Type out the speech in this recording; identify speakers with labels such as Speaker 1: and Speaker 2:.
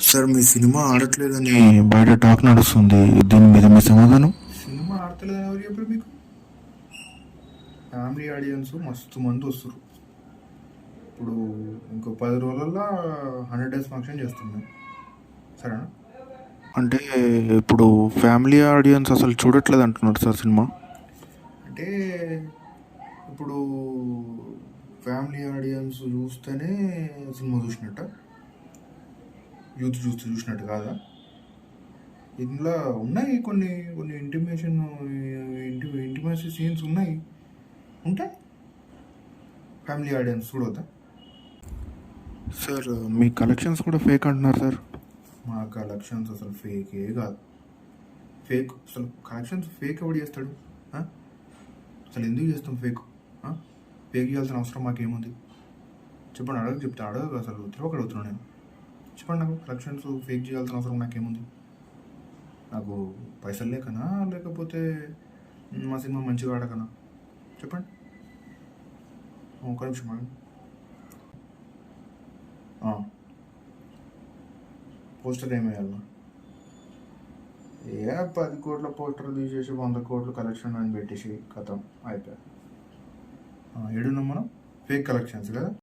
Speaker 1: Sir మీ cinema ఆడట్లేదని బయట talk నడుస్తుంది. దీని మీద మీ సమాధానం?
Speaker 2: సినిమా ఆడతలేదని ఎవరు చెప్పారు మీకు? ఫ్యామిలీ ఆడియన్స్ మస్తు మంది వస్తారు. ఇప్పుడు ఇంకో 10 రోజుల్లో 100 డేస్ ఫంక్షన్ చేస్తున్నాం. సరేనా?
Speaker 1: అంటే ఇప్పుడు ఫ్యామిలీ ఆడియన్స్ అసలు చూడట్లేదు అంటున్నారు సార్ సినిమా.
Speaker 2: అంటే ఇప్పుడు ఫ్యామిలీ ఆడియన్స్ చూస్తేనే సినిమా చూసినట్ట, యూత్ చూసినట్టు కాదా? ఇందులో ఉన్నాయి కొన్ని కొన్ని ఇంటిమేసీ సీన్స్ ఉన్నాయి. ఉంటాయి. ఫ్యామిలీ ఆడియన్స్ చూడొద్దా?
Speaker 1: సార్ మీ కలెక్షన్స్ కూడా ఫేక్ అంటున్నారు సార్.
Speaker 2: మా కలెక్షన్స్ అసలు ఫేకే కాదు. ఫేక్ అసలు కలెక్షన్స్ ఫేక్ ఎవడు చేస్తాడు? అసలు ఎందుకు చేస్తాం ఫేక్? ఫేక్ చేయాల్సిన అవసరం మాకేముంది? చెప్పండి. అడగదు అసలు తెలియక అడుగుతున్నాను నేను. చెప్పండి, నాకు కలెక్షన్స్ ఫేక్ చేయాల్సిన అవసరం నాకేముంది? నాకు పైసలు లేకనా, లేకపోతే మా సినిమా మంచిగా ఆడకనా? చెప్పండి. ఒక నిమిషం ఆగండి. పోస్టర్ ఏమి వేయాలన్నా? 10 కోట్ల పోస్టర్ తీసేసి 100 కోట్లు కలెక్షన్ అని పెట్టేసి కథం అయిపోయాయి. ఏడున్నాం మనం? ఫేక్ కలెక్షన్స్ కదా.